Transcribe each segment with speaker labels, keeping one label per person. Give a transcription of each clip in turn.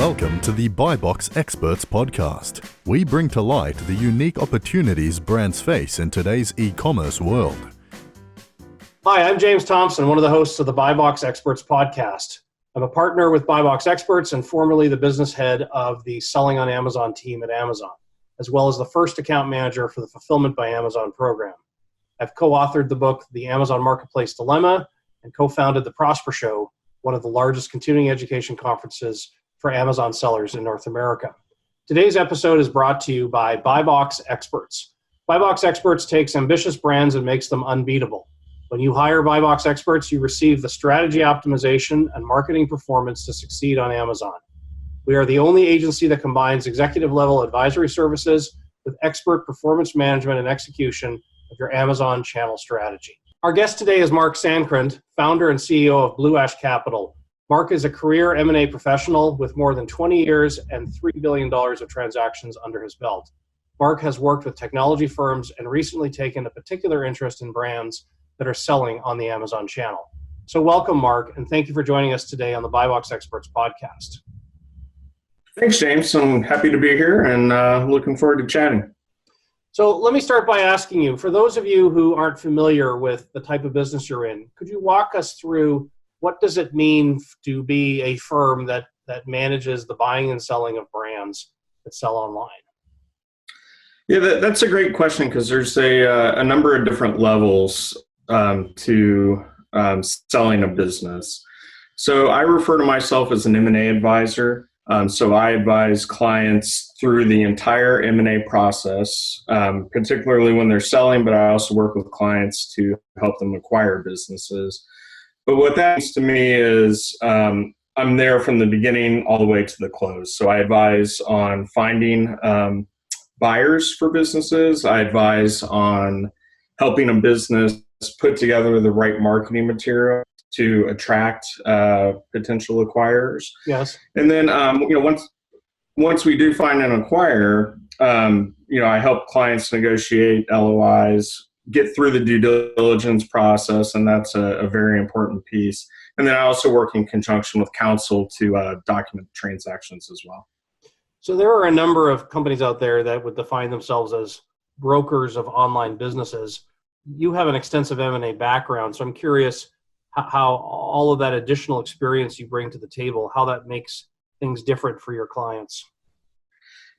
Speaker 1: Welcome to the Buy Box Experts podcast. We bring to light the unique opportunities brands face in today's e-commerce world.
Speaker 2: Hi, I'm James Thompson, one of the hosts of the Buy Box Experts podcast. I'm a partner with Buy Box Experts and formerly the business head of the Selling on Amazon team at Amazon, as well as the first account manager for the Fulfillment by Amazon program. I've co-authored the book, The Amazon Marketplace Dilemma, and co-founded the Prosper Show, one of the largest continuing education conferences for Amazon sellers in North America. Today's episode is brought to you by Buy Box Experts. Buy Box Experts takes ambitious brands and makes them unbeatable. When you hire Buy Box Experts, you receive the strategy optimization and marketing performance to succeed on Amazon. We are the only agency that combines executive-level advisory services with expert performance management and execution of your Amazon channel strategy. Our guest today is Mark Sancrant, founder and CEO of Blue Ash Capital. Mark is a career M&A professional with more than 20 years and $3 billion of transactions under his belt. Mark has worked with technology firms and recently taken a particular interest in brands that are selling on the Amazon channel. So welcome, Mark, and thank you for joining us today on the Buy Box Experts podcast.
Speaker 3: Thanks, James. I'm happy to be here and looking forward to chatting.
Speaker 2: So let me start by asking you, for those of you who aren't familiar with the type of business you're in, could you walk us through what does it mean to be a firm that manages the buying and selling of brands that sell online?
Speaker 3: Yeah, that's a great question because there's a number of different levels to selling a business. So I refer to myself as an M&A advisor. So I advise clients through the entire M&A process, particularly when they're selling, but I also work with clients to help them acquire businesses. But what that means to me is I'm there from the beginning all the way to the close. So I advise on finding buyers for businesses. I advise on helping a business put together the right marketing material to attract potential acquirers.
Speaker 2: Yes.
Speaker 3: And then, once we do find an acquirer, I help clients negotiate LOIs, get through the due diligence process, and that's a very important piece. And then I also work in conjunction with counsel to document transactions as well.
Speaker 2: So there are a number of companies out there that would define themselves as brokers of online businesses. You have an extensive M&A background, so I'm curious how all of that additional experience you bring to the table, how that makes things different for your clients.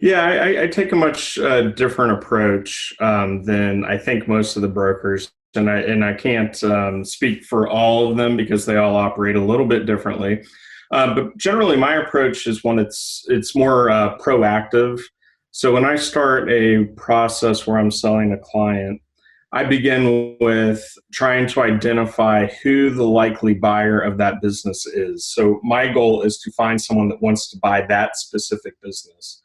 Speaker 3: Yeah, I take a much different approach than I think most of the brokers, and I can't speak for all of them because they all operate a little bit differently. But generally, my approach is one it's more proactive. So when I start a process where I'm selling a client, I begin with trying to identify who the likely buyer of that business is. So my goal is to find someone that wants to buy that specific business.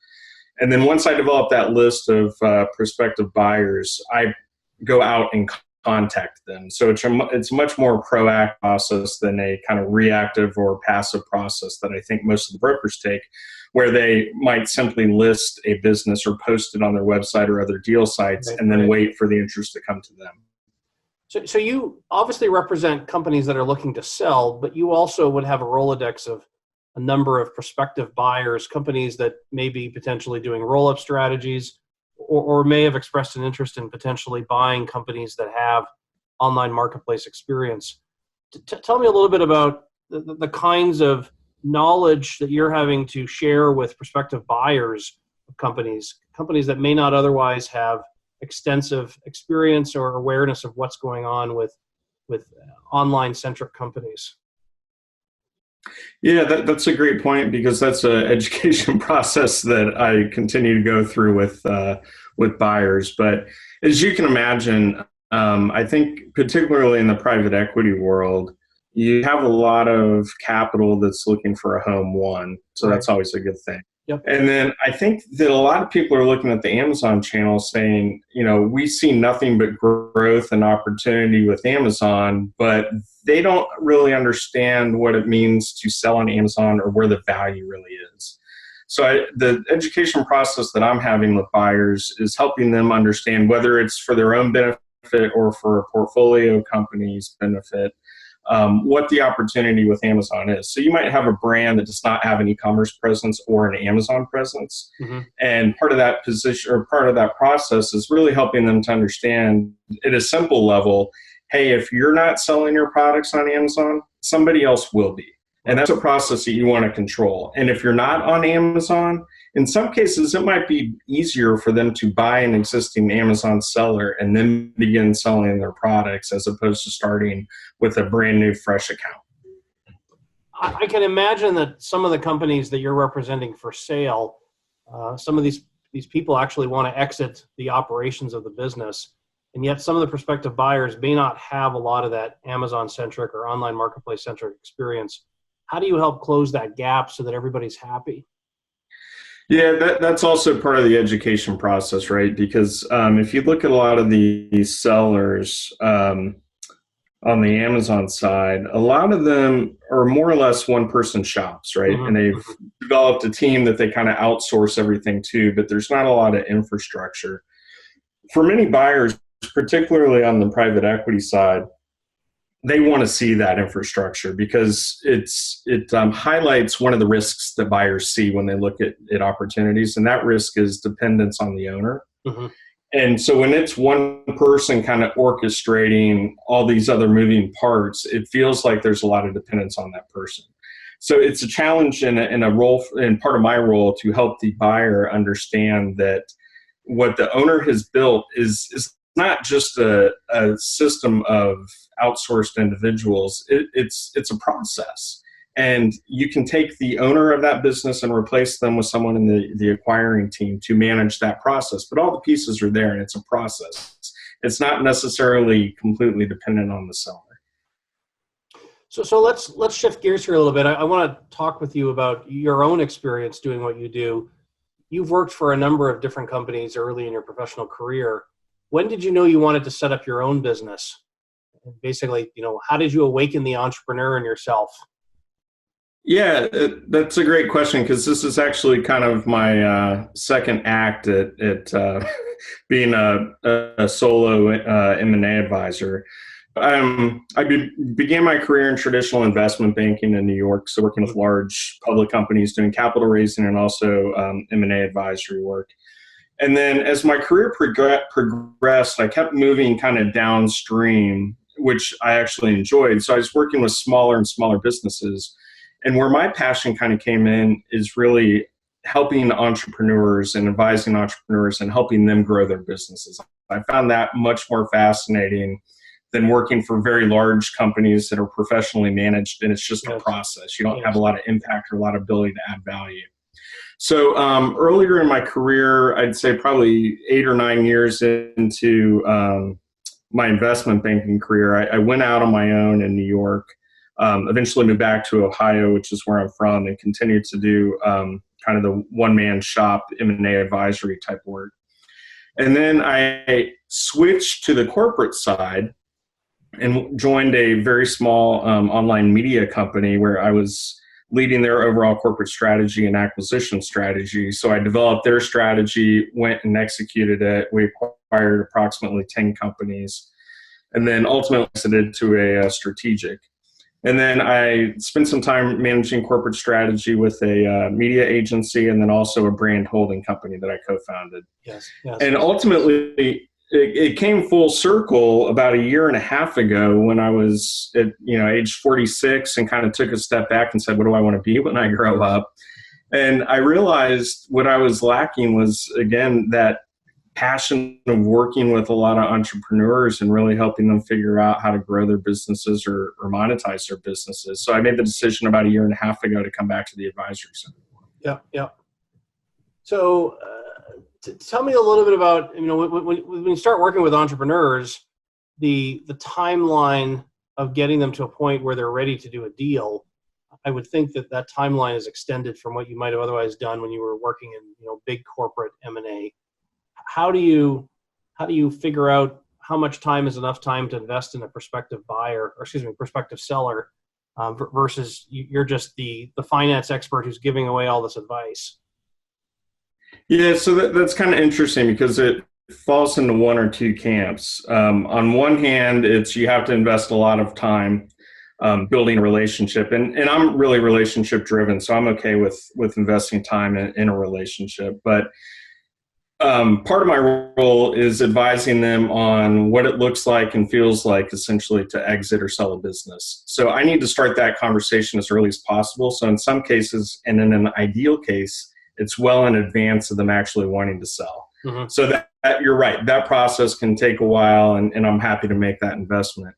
Speaker 3: And then once I develop that list of prospective buyers, I go out and contact them. So it's a much more proactive process than a kind of reactive or passive process that I think most of the brokers take, where they might simply list a business or post it on their website or other deal sites and then wait for the interest to come to them.
Speaker 2: So you obviously represent companies that are looking to sell, but you also would have a Rolodex of a number of prospective buyers, companies that may be potentially doing roll-up strategies or may have expressed an interest in potentially buying companies that have online marketplace experience. Tell me a little bit about the kinds of knowledge that you're having to share with prospective buyers of companies that may not otherwise have extensive experience or awareness of what's going on with online-centric companies.
Speaker 3: Yeah, that's a great point because that's an education process that I continue to go through with buyers. But as you can imagine, I think particularly in the private equity world, you have a lot of capital that's looking for a home one. So that's always a good thing.
Speaker 2: Yep.
Speaker 3: And then I think that a lot of people are looking at the Amazon channel saying, we see nothing but growth and opportunity with Amazon, but they don't really understand what it means to sell on Amazon or where the value really is. So the education process that I'm having with buyers is helping them understand whether it's for their own benefit or for a portfolio company's benefit, what the opportunity with Amazon is. So you might have a brand that does not have an e-commerce presence or an Amazon presence.
Speaker 2: Mm-hmm.
Speaker 3: And part of that position or part of that process is really helping them to understand at a simple level, hey, if you're not selling your products on Amazon, somebody else will be. And that's a process that you want to control. And if you're not on Amazon, in some cases, it might be easier for them to buy an existing Amazon seller and then begin selling their products as opposed to starting with a brand new, fresh account.
Speaker 2: I can imagine that some of the companies that you're representing for sale, some of these people actually want to exit the operations of the business. And yet some of the prospective buyers may not have a lot of that Amazon-centric or online marketplace-centric experience. How do you help close that gap so that everybody's happy?
Speaker 3: Yeah, that's also part of the education process, right? Because if you look at a lot of these sellers on the Amazon side, a lot of them are more or less one-person shops, right?
Speaker 2: Mm-hmm.
Speaker 3: And they've developed a team that they kind of outsource everything to, but there's not a lot of infrastructure. For many buyers, particularly on the private equity side, they want to see that infrastructure because it highlights one of the risks that buyers see when they look at opportunities, and that risk is dependence on the owner.
Speaker 2: Mm-hmm.
Speaker 3: And so when it's one person kind of orchestrating all these other moving parts, it feels like there's a lot of dependence on that person. So it's a challenge in a role, and part of my role, to help the buyer understand that what the owner has built is not just a system of outsourced individuals. It's a process. And you can take the owner of that business and replace them with someone in the acquiring team to manage that process. But all the pieces are there, and it's a process. It's not necessarily completely dependent on the seller.
Speaker 2: So let's shift gears here a little bit. I want to talk with you about your own experience doing what you do. You've worked for a number of different companies early in your professional career. When did you know you wanted to set up your own business? And basically, how did you awaken the entrepreneur in yourself?
Speaker 3: Yeah, that's a great question, because this is actually kind of my second act at being a solo M&A advisor. Began my career in traditional investment banking in New York, so working with large public companies doing capital raising and also M&A advisory work. And then as my career progressed, I kept moving kind of downstream, which I actually enjoyed. So I was working with smaller and smaller businesses. And where my passion kind of came in is really helping entrepreneurs and advising entrepreneurs and helping them grow their businesses. I found that much more fascinating than working for very large companies that are professionally managed, and it's just a process. You don't have a lot of impact or a lot of ability to add value. So earlier in my career, I'd say probably 8 or 9 years into my investment banking career, I went out on my own in New York, eventually moved back to Ohio, which is where I'm from, and continued to do kind of the one-man shop M&A advisory type work. And then I switched to the corporate side and joined a very small online media company where I was leading their overall corporate strategy and acquisition strategy. So I developed their strategy, went and executed it. We acquired approximately 10 companies, and then ultimately exited to a strategic. And then I spent some time managing corporate strategy with a media agency, and then also a brand holding company that I co-founded.
Speaker 2: Yes.
Speaker 3: And ultimately, it came full circle about 1.5 years ago when I was at age 46 and kind of took a step back and said, what do I want to be when I grow up? And I realized what I was lacking was, again, that passion of working with a lot of entrepreneurs and really helping them figure out how to grow their businesses or monetize their businesses. So I made the decision about 1.5 years ago to come back to the advisory center.
Speaker 2: Yeah. So tell me a little bit about, when you start working with entrepreneurs, the timeline of getting them to a point where they're ready to do a deal. I would think that timeline is extended from what you might have otherwise done when you were working in big corporate M&A. How do you figure out how much time is enough time to invest in a prospective prospective seller versus you're just the finance expert who's giving away all this advice?
Speaker 3: Yeah, so that's kind of interesting because it falls into one or two camps. On one hand, it's you have to invest a lot of time. building a relationship. And I'm really relationship driven, so I'm okay with investing time in a relationship. But part of my role is advising them on what it looks like and feels like essentially to exit or sell a business. So I need to start that conversation as early as possible. So in some cases, and in an ideal case, it's well in advance of them actually wanting to sell. Mm-hmm. So that you're right, that process can take a while, and I'm happy to make that investment.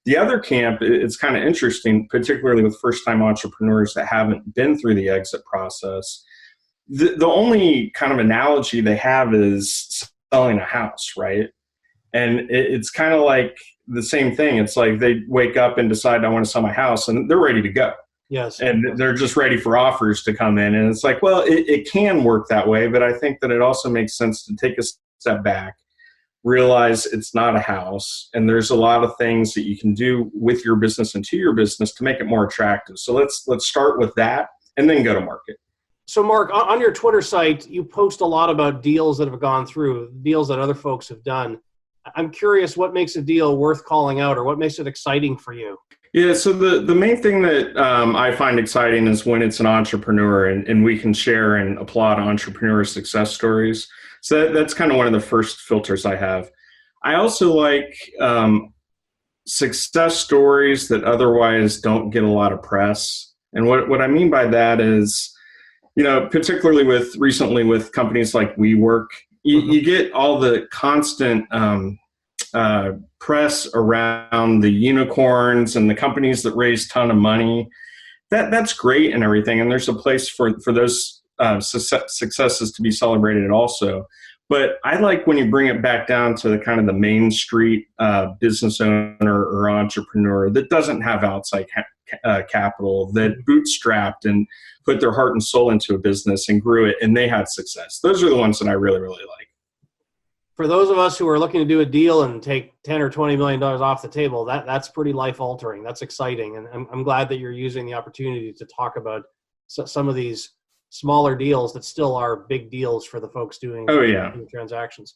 Speaker 3: The other camp, it's kind of interesting, particularly with first-time entrepreneurs that haven't been through the exit process. The only kind of analogy they have is selling a house, right? And it's kind of like the same thing. It's like they wake up and decide, I want to sell my house, and they're ready to go.
Speaker 2: Yes.
Speaker 3: And they're just ready for offers to come in. And it's like, well, it can work that way, but I think that it also makes sense to take a step back, realize it's not a house, and there's a lot of things that you can do with your business and to your business to make it more attractive. So let's start with that and then go to market.
Speaker 2: So Mark, on your Twitter site, you post a lot about deals that have gone through, deals that other folks have done. I'm curious, what makes a deal worth calling out, or what makes it exciting for you?
Speaker 3: Yeah, so the main thing that I find exciting is when it's an entrepreneur and we can share and applaud entrepreneur success stories. So that's kind of one of the first filters I have. I also like success stories that otherwise don't get a lot of press. And what I mean by that is, particularly recently with companies like WeWork, you get all the constant press around the unicorns and the companies that raise a ton of money. That's great and everything, and there's a place for those successes to be celebrated also. But I like when you bring it back down to the kind of the Main Street business owner or entrepreneur that doesn't have outside capital, that bootstrapped and put their heart and soul into a business and grew it, and they had success. Those are the ones that I really, really like.
Speaker 2: For those of us who are looking to do a deal and take $10 or $20 million off the table, that's pretty life-altering. That's exciting, and I'm glad that you're using the opportunity to talk about some of these smaller deals that still are big deals for the folks doing transactions.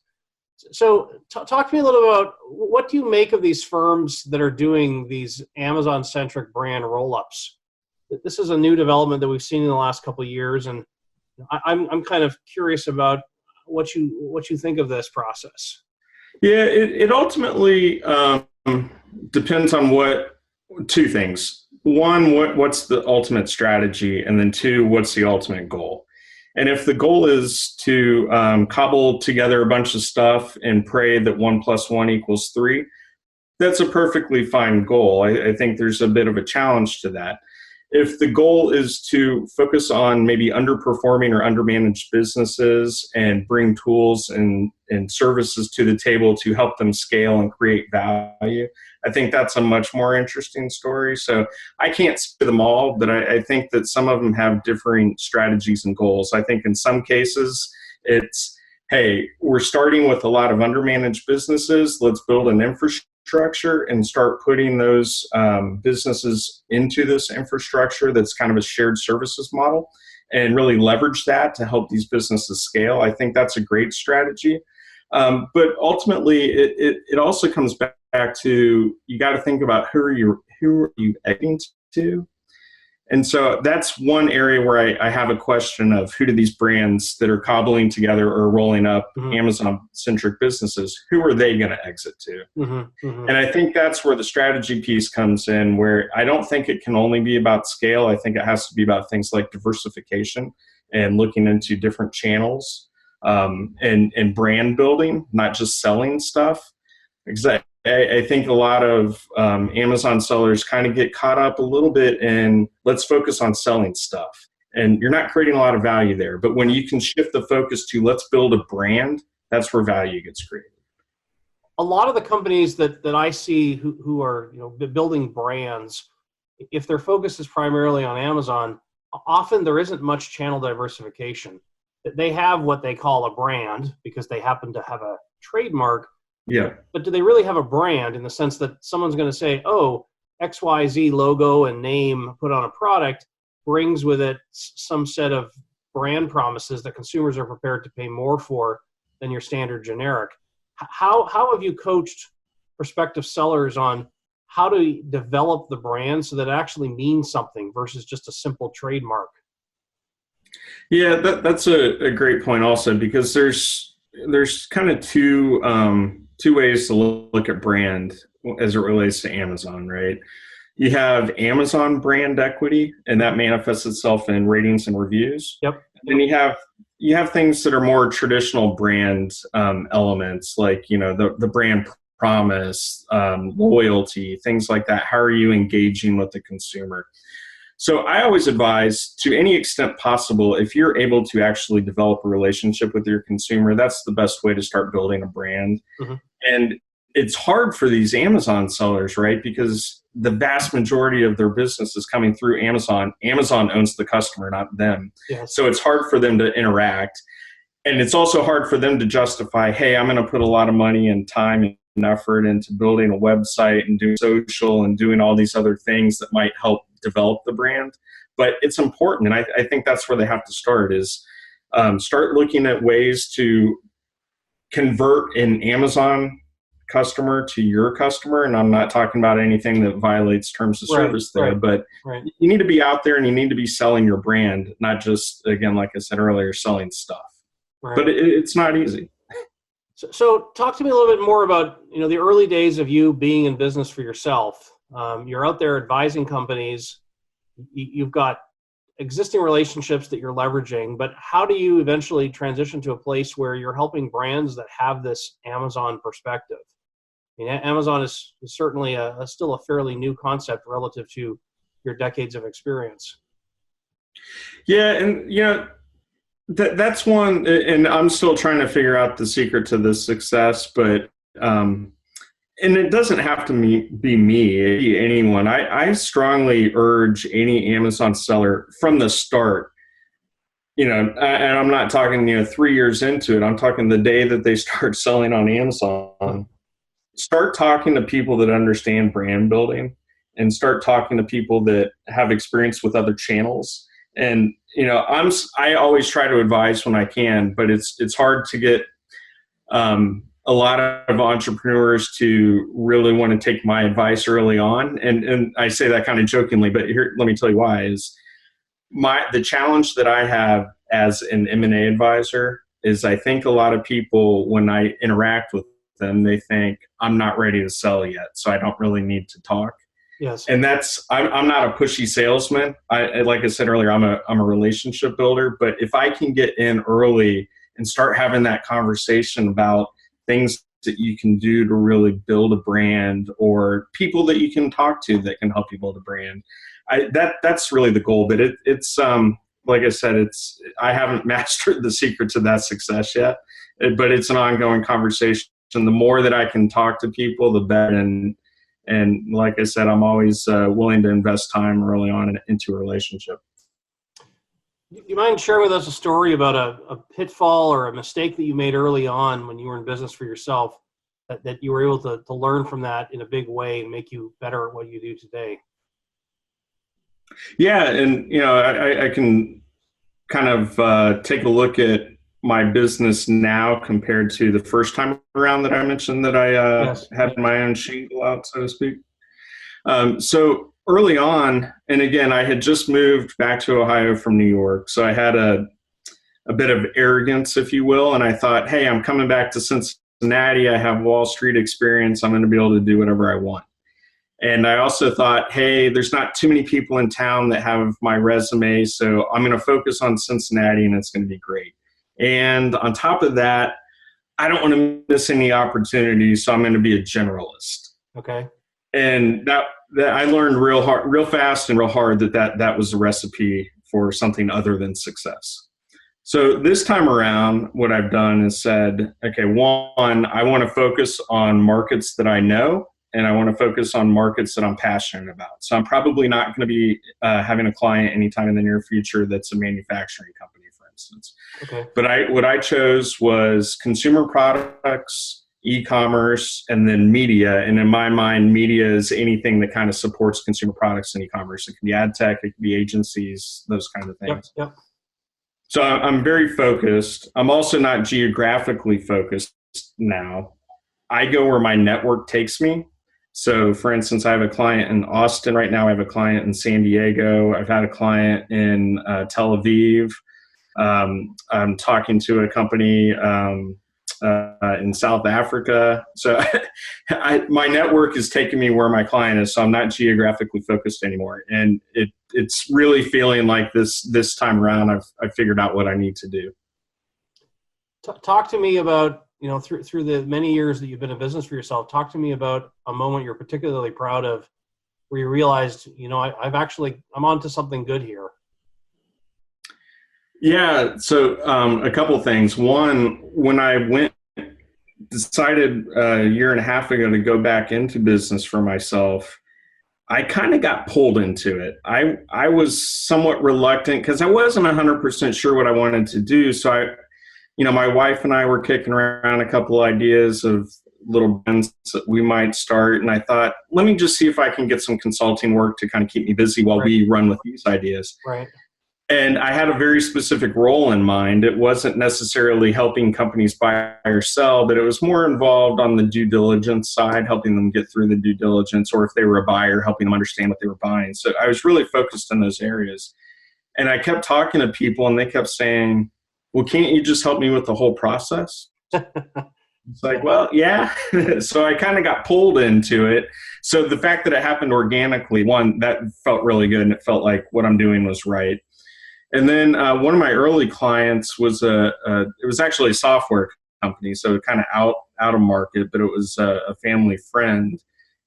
Speaker 2: So talk to me a little about, what do you make of these firms that are doing these Amazon-centric brand roll-ups? This is a new development that we've seen in the last couple of years, and I'm kind of curious about what you think of this process.
Speaker 3: Yeah, it ultimately depends on two things. One, what's the ultimate strategy? And then two, what's the ultimate goal? And if the goal is to cobble together a bunch of stuff and pray that 1 + 1 = 3, that's a perfectly fine goal. I think there's a bit of a challenge to that. If the goal is to focus on maybe underperforming or undermanaged businesses and bring tools and services to the table to help them scale and create value, I think that's a much more interesting story. So I can't speak them all, but I think that some of them have differing strategies and goals. I think in some cases it's, hey, we're starting with a lot of undermanaged businesses. Let's build an infrastructure and start putting those businesses into this infrastructure that's kind of a shared services model, and really leverage that to help these businesses scale. I think that's a great strategy. But ultimately, it also comes back to, you got to think about who are you exiting to. And so that's one area where I have a question of, who do these brands that are cobbling together or rolling up Amazon-centric businesses, who are they going to exit to? And I think that's where the strategy piece comes in, where I don't think it can only be about scale. I think it has to be about things like diversification and looking into different channels and brand building, not just selling stuff. Exactly. I think a lot of Amazon sellers kind of get caught up a little bit in, let's focus on selling stuff. And you're not creating a lot of value there. But when you can shift the focus to, let's build a brand, that's where value gets created.
Speaker 2: A lot of the companies that I see who are building brands, if their focus is primarily on Amazon, often there isn't much channel diversification. They have what they call a brand because they happen to have a trademark.
Speaker 3: Yeah.
Speaker 2: But do they really have a brand in the sense that someone's going to say, oh, XYZ logo and name put on a product brings with it some set of brand promises that consumers are prepared to pay more for than your standard generic? How have you coached prospective sellers on how to develop the brand so that it actually means something versus just a simple trademark.
Speaker 3: Yeah, that's a great point also, because there's kind of two ways to look at brand as it relates to Amazon, right? You have Amazon brand equity, and that manifests itself in ratings and reviews.
Speaker 2: Yep.
Speaker 3: And you have things that are more traditional brand elements, like the brand promise, loyalty, things like that. How are you engaging with the consumer? So I always advise, to any extent possible, if you're able to actually develop a relationship with your consumer, that's the best way to start building a brand.
Speaker 2: Mm-hmm.
Speaker 3: And it's hard for these Amazon sellers, right? Because the vast majority of their business is coming through Amazon. Amazon owns the customer, not them.
Speaker 2: Yes.
Speaker 3: So it's hard for them to interact. And it's also hard for them to justify, hey, I'm going to put a lot of money and time and effort into building a website and doing social and doing all these other things that might help develop the brand. But it's important. And I think that's where they have to start, is start looking at ways to convert an Amazon customer to your customer. And I'm not talking about anything that violates terms of service but you need to be out there and you need to be selling your brand, not just, again, like I said earlier, selling stuff. Right. But it's not easy.
Speaker 2: So talk to me a little bit more about, the early days of you being in business for yourself. You're out there advising companies. You've got existing relationships that you're leveraging, but how do you eventually transition to a place where you're helping brands that have this Amazon perspective? I mean, Amazon is certainly still a fairly new concept relative to your decades of experience.
Speaker 3: Yeah, and that's one, and I'm still trying to figure out the secret to this success, but and it doesn't have to be me, it be anyone. I strongly urge any Amazon seller from the start, and I'm not talking 3 years into it. I'm talking the day that they start selling on Amazon. Start talking to people that understand brand building, and start talking to people that have experience with other channels. And I always try to advise when I can, but it's hard to get a lot of entrepreneurs to really want to take my advice early on. And I say that kind of jokingly, but here, let me tell you why. Is the challenge that I have as an M&A advisor is, I think a lot of people, when I interact with them, they think I'm not ready to sell yet, so I don't really need to talk.
Speaker 2: Yes.
Speaker 3: And I'm not a pushy salesman. Like I said earlier, I'm a relationship builder. But if I can get in early and start having that conversation about things that you can do to really build a brand, or people that you can talk to that can help you build a brand, that's really the goal. But it's like I said, I haven't mastered the secret to that success yet. But it's an ongoing conversation. The more that I can talk to people, the better. And like I said, I'm always willing to invest time early on into a relationship.
Speaker 2: Do you mind sharing with us a story about a pitfall or a mistake that you made early on when you were in business for yourself that you were able to learn from that in a big way and make you better at what you do today?
Speaker 3: Yeah, and I can kind of take a look at my business now compared to the first time around that I mentioned that I had my own shingle out, so to speak. So early on, and again, I had just moved back to Ohio from New York, so I had a bit of arrogance, if you will, and I thought, hey, I'm coming back to Cincinnati. I have Wall Street experience. I'm going to be able to do whatever I want. And I also thought, hey, there's not too many people in town that have my resume, so I'm going to focus on Cincinnati, and it's going to be great. And on top of that, I don't want to miss any opportunities, so I'm going to be a generalist.
Speaker 2: Okay.
Speaker 3: And that I learned real fast and real hard that was the recipe for something other than success. So this time around, what I've done is said, okay, one, I want to focus on markets that I know, and I want to focus on markets that I'm passionate about. So I'm probably not going to be having a client anytime in the near future that's a manufacturing company, for instance.
Speaker 2: Okay.
Speaker 3: But what I chose was consumer products, e-commerce, and then media. And in my mind, media is anything that kind of supports consumer products and e-commerce. It can be ad tech, it can be agencies, those kind of things.
Speaker 2: Yep.
Speaker 3: So I'm very focused. I'm also not geographically focused now. I go where my network takes me. So for instance, I have a client in Austin right now. I have a client in San Diego. I've had a client in Tel Aviv. I'm talking to a company in South Africa. So my network is taking me where my client is. So I'm not geographically focused anymore. And it's really feeling like this time around, I've figured out what I need to do.
Speaker 2: Talk to me about, through the many years that you've been in business for yourself, talk to me about a moment you're particularly proud of where you realized, I'm onto something good here.
Speaker 3: Yeah. So a couple things. One, when I decided a year and a half ago to go back into business for myself, I kind of got pulled into it. I was somewhat reluctant because I wasn't 100% sure what I wanted to do. So my wife and I were kicking around a couple of ideas of little brands that we might start. And I thought, let me just see if I can get some consulting work to kind of keep me busy while we run with these ideas.
Speaker 2: Right.
Speaker 3: And I had a very specific role in mind. It wasn't necessarily helping companies buy or sell, but it was more involved on the due diligence side, helping them get through the due diligence, or if they were a buyer, helping them understand what they were buying. So I was really focused on those areas. And I kept talking to people and they kept saying, well, can't you just help me with the whole process? It's like, well, yeah. So I kind of got pulled into it. So the fact that it happened organically, one, that felt really good. And it felt like what I'm doing was right. And then one of my early clients was it was actually a software company, so kind of out of market, but it was a family friend.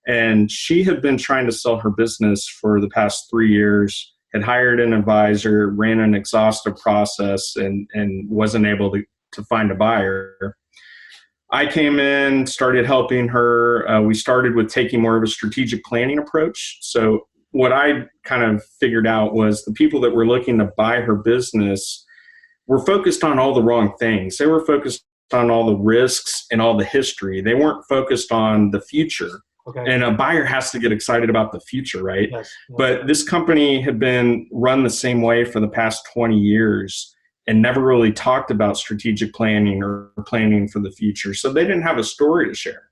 Speaker 3: And she had been trying to sell her business for the past 3 years, had hired an advisor, ran an exhaustive process, and wasn't able to find a buyer. I came in, started helping her. We started with taking more of a strategic planning approach. So what I kind of figured out was the people that were looking to buy her business were focused on all the wrong things. They were focused on all the risks and all the history. They weren't focused on the future.
Speaker 2: Okay.
Speaker 3: And a buyer has to get excited about the future, right?
Speaker 2: Yes.
Speaker 3: But this company had been run the same way for the past 20 years and never really talked about strategic planning or planning for the future. So they didn't have a story to share.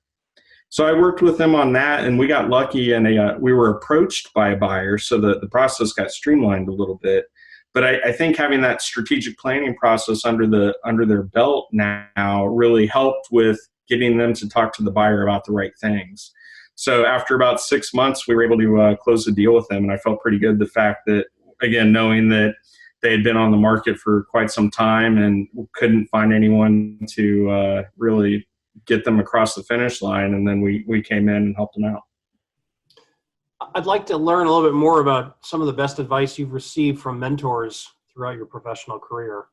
Speaker 3: So I worked with them on that, and we got lucky, and we were approached by a buyer, so the process got streamlined a little bit. But I think having that strategic planning process under their belt now really helped with getting them to talk to the buyer about the right things. So after about 6 months, we were able to close a deal with them, and I felt pretty good. The fact that, again, knowing that they had been on the market for quite some time and couldn't find anyone to really get them across the finish line, and then we came in and helped them out.
Speaker 2: I'd like to learn a little bit more about some of the best advice you've received from mentors throughout your professional career.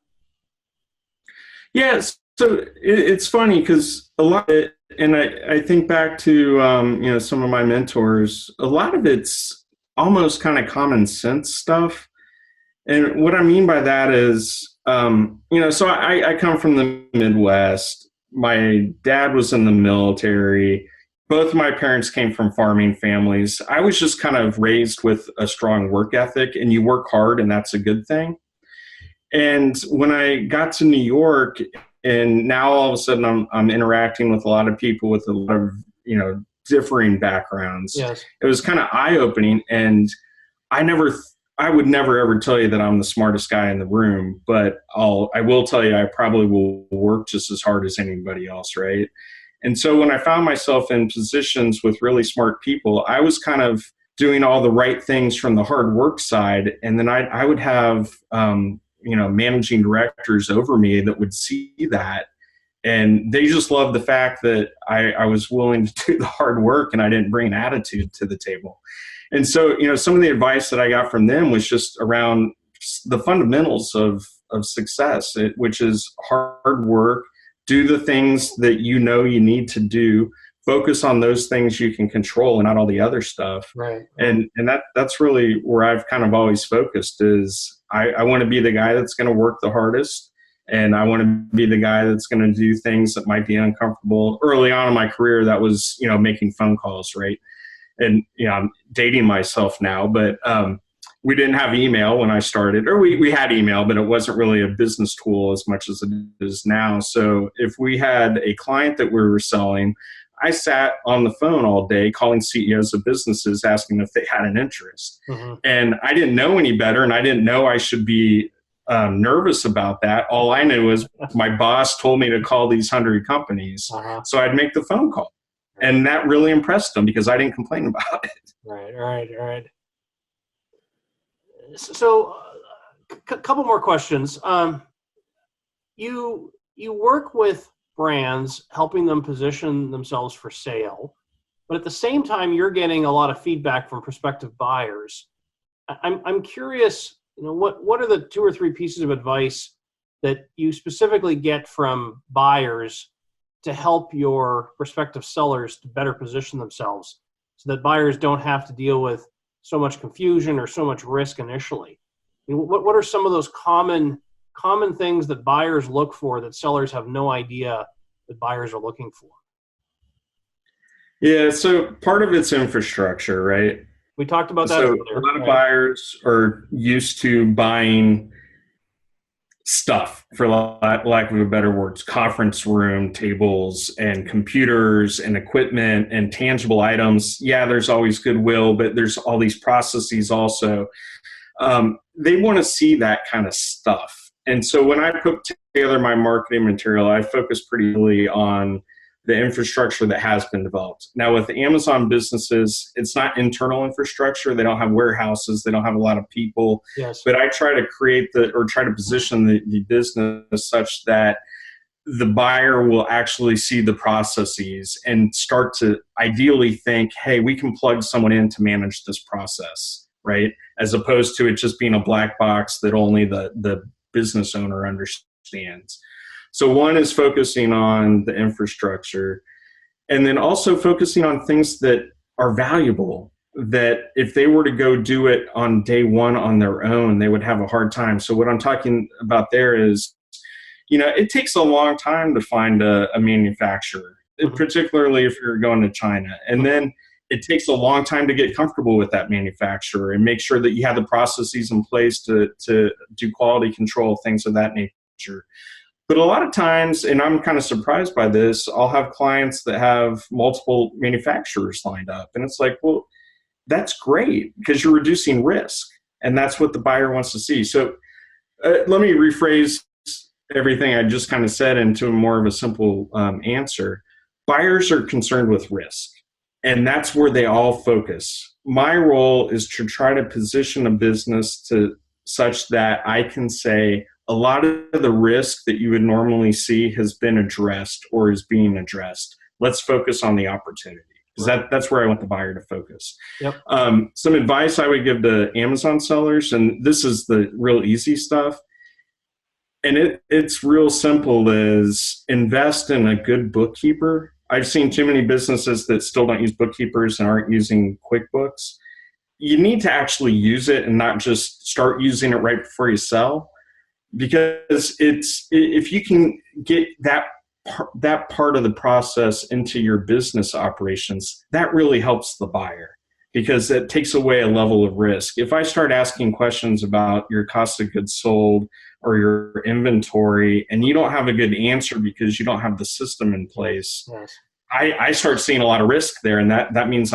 Speaker 3: Yes. So it's funny because a lot of it, and I think back to some of my mentors, a lot of it's almost kind of common sense stuff. And what I mean by that is, so I come from the Midwest. My dad was in the military. Both of my parents came from farming families. I was just kind of raised with a strong work ethic, and you work hard, and that's a good thing. And when I got to New York, and now all of a sudden I'm interacting with a lot of people with a lot of, differing backgrounds.
Speaker 2: Yes.
Speaker 3: It was kind of eye-opening, and I would never ever tell you that I'm the smartest guy in the room, but I will tell you I probably will work just as hard as anybody else, right? And so when I found myself in positions with really smart people, I was kind of doing all the right things from the hard work side, and then I would have managing directors over me that would see that, and they just loved the fact that I was willing to do the hard work and I didn't bring an attitude to the table. And so, some of the advice that I got from them was just around the fundamentals of success, which is hard work, do the things that you need to do, focus on those things you can control and not all the other stuff.
Speaker 2: Right.
Speaker 3: And that's really where I've kind of always focused is I want to be the guy that's going to work the hardest. And I want to be the guy that's going to do things that might be uncomfortable. Early on in my career, that was, making phone calls, right? And, I'm dating myself now, but we didn't have email when I started, or we had email, but it wasn't really a business tool as much as it is now. So if we had a client that we were selling, I sat on the phone all day calling CEOs of businesses asking if they had an interest. And I didn't know any better, and I didn't know I should be nervous about that. All I knew was my boss told me to call these 100 companies. So I'd make the phone call. And that really impressed them because I didn't complain about it.
Speaker 2: Right. So a couple more questions. You work with brands, helping them position themselves for sale, but at the same time, you're getting a lot of feedback from prospective buyers. I'm curious, what are the 2 or 3 pieces of advice that you specifically get from buyers to help your prospective sellers to better position themselves so that buyers don't have to deal with so much confusion or so much risk initially? What are some of those common things that buyers look for that sellers have no idea that buyers are looking for?
Speaker 3: Yeah, so part of it's infrastructure, right?
Speaker 2: We talked about that
Speaker 3: So
Speaker 2: earlier.
Speaker 3: a lot of buyers are used to buying stuff, for lack of a better words, conference room tables and computers and equipment and tangible items. Yeah, there's always goodwill, but there's all these processes also. They want to see that kind of stuff. And so when I put together my marketing material, I focus pretty heavily on the infrastructure that has been developed. Now with Amazon businesses, it's not internal infrastructure. They don't have warehouses. They don't have a lot of people.
Speaker 2: Yes.
Speaker 3: But I try to try to position the business such that the buyer will actually see the processes and start to ideally think, hey, we can plug someone in to manage this process, right? As opposed to it just being a black box that only the business owner understands. So one is focusing on the infrastructure, and then also focusing on things that are valuable, that if they were to go do it on day one on their own, they would have a hard time. So what I'm talking about there is, it takes a long time to find a manufacturer, particularly if you're going to China. And then it takes a long time to get comfortable with that manufacturer and make sure that you have the processes in place to do quality control, things of that nature. But a lot of times, and I'm kind of surprised by this, I'll have clients that have multiple manufacturers lined up. And it's like, well, that's great because you're reducing risk. And that's what the buyer wants to see. So let me rephrase everything I just kind of said into more of a simple answer. Buyers are concerned with risk. And that's where they all focus. My role is to try to position a business to such that I can say, a lot of the risk that you would normally see has been addressed or is being addressed. Let's focus on the opportunity. Because that's where I want the buyer to focus.
Speaker 2: Yep.
Speaker 3: Some advice I would give to Amazon sellers, and this is the real easy stuff, and it's real simple, is invest in a good bookkeeper. I've seen too many businesses that still don't use bookkeepers and aren't using QuickBooks. You need to actually use it and not just start using it right before you sell. Because if you can get that part of the process into your business operations, that really helps the buyer because it takes away a level of risk. If I start asking questions about your cost of goods sold or your inventory and you don't have a good answer because you don't have the system in place,
Speaker 2: yes.
Speaker 3: I start seeing a lot of risk there. And that means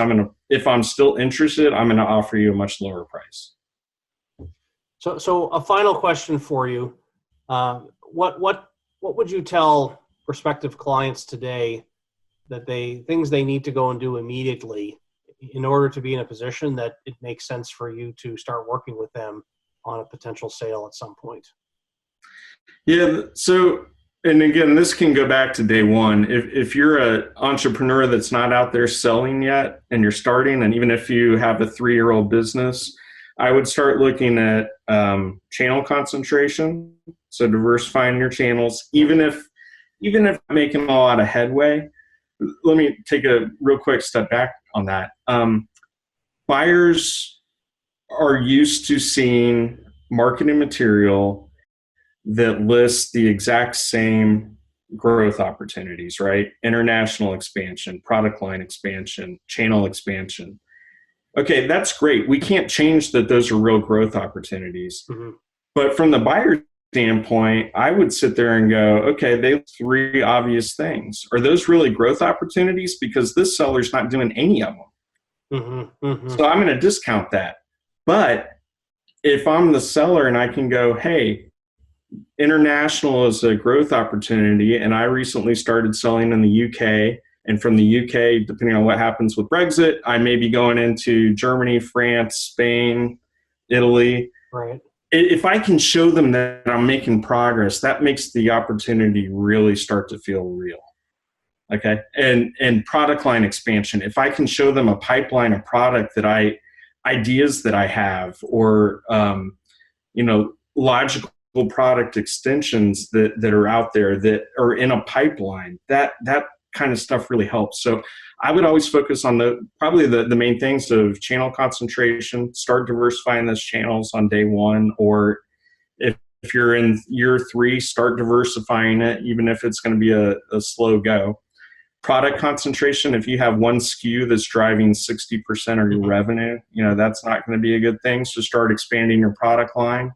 Speaker 3: if I'm still interested, I'm going to offer you a much lower price.
Speaker 2: So a final question for you. What would you tell prospective clients today that things they need to go and do immediately in order to be in a position that it makes sense for you to start working with them on a potential sale at some point?
Speaker 3: Yeah. So, and again, this can go back to day one. If you're an entrepreneur that's not out there selling yet and you're starting, and even if you have a 3-year-old business, I would start looking at channel concentration. So diversifying your channels, even if making a lot of headway. Let me take a real quick step back on that. Buyers are used to seeing marketing material that lists the exact same growth opportunities, right? International expansion, product line expansion, channel expansion. Okay, that's great. We can't change that those are real growth opportunities. Mm-hmm. But from the buyer's standpoint, I would sit there and go, okay, they have three obvious things. Are those really growth opportunities? Because this seller's not doing any of them. So I'm going to discount that. But if I'm the seller and I can go, hey, international is a growth opportunity, and I recently started selling in the UK, and from the UK, depending on what happens with Brexit, I may be going into Germany, France, Spain, Italy.
Speaker 2: Right.
Speaker 3: If I can show them that I'm making progress, that makes the opportunity really start to feel real. Okay. And product line expansion. If I can show them a pipeline of product ideas that I have, or, logical product extensions that are out there that are in a pipeline, that kind of stuff really helps. So I would always focus on probably the main things of channel concentration, start diversifying those channels on day one, or if you're in year 3, start diversifying it, even if it's going to be a slow go. Product concentration, if you have one SKU that's driving 60% of your revenue, that's not going to be a good thing. So start expanding your product line.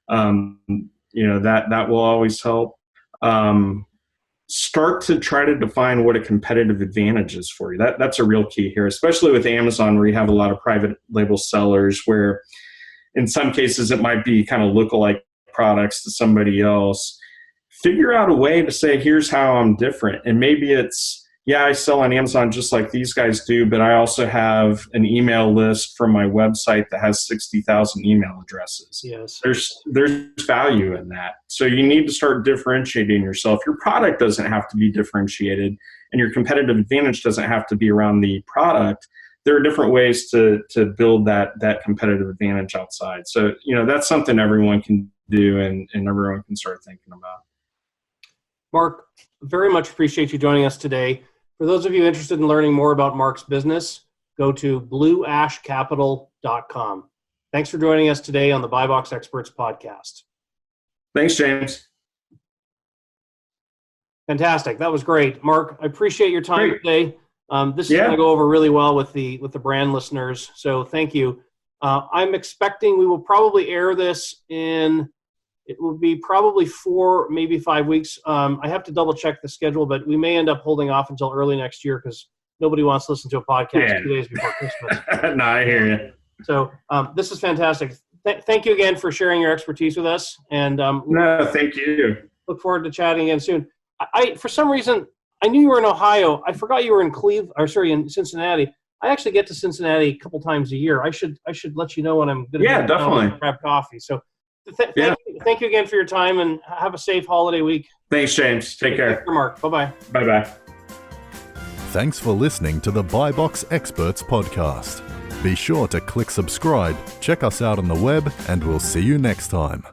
Speaker 3: That will always help. Start to try to define what a competitive advantage is for you. That's a real key here, especially with Amazon, where you have a lot of private label sellers, where in some cases it might be kind of lookalike products to somebody else. Figure out a way to say, here's how I'm different. And maybe it's, I sell on Amazon just like these guys do, but I also have an email list from my website that has 60,000 email addresses.
Speaker 2: Yes.
Speaker 3: There's value in that. So you need to start differentiating yourself. Your product doesn't have to be differentiated, and your competitive advantage doesn't have to be around the product. There are different ways to build that competitive advantage outside. So, that's something everyone can do and everyone can start thinking about.
Speaker 2: Mark, very much appreciate you joining us today. For those of you interested in learning more about Mark's business, go to blueashcapital.com. Thanks for joining us today on the Buy Box Experts podcast.
Speaker 3: Thanks, James.
Speaker 2: Fantastic. That was great. Mark, I appreciate your time today. This is going to go over really well with the brand listeners, so thank you. I'm expecting we will probably air this it will be probably 4, maybe 5 weeks. I have to double check the schedule, but we may end up holding off until early next year because nobody wants to listen to a podcast 2 days before Christmas.
Speaker 3: No, I hear you.
Speaker 2: So this is fantastic. Thank you again for sharing your expertise with us. And
Speaker 3: no, thank you.
Speaker 2: Look forward to chatting again soon. I for some reason, I knew you were in Ohio. I forgot you were in in Cincinnati. I actually get to Cincinnati a couple times a year. I should let you know when I'm going to
Speaker 3: definitely
Speaker 2: grab coffee. So thank you again for your time, and have a safe holiday week.
Speaker 3: Thanks, James. Take care.
Speaker 2: Take care, Mark. Bye-bye.
Speaker 3: Bye-bye.
Speaker 1: Thanks for listening to the Buy Box Experts podcast. Be sure to click subscribe, check us out on the web, and we'll see you next time.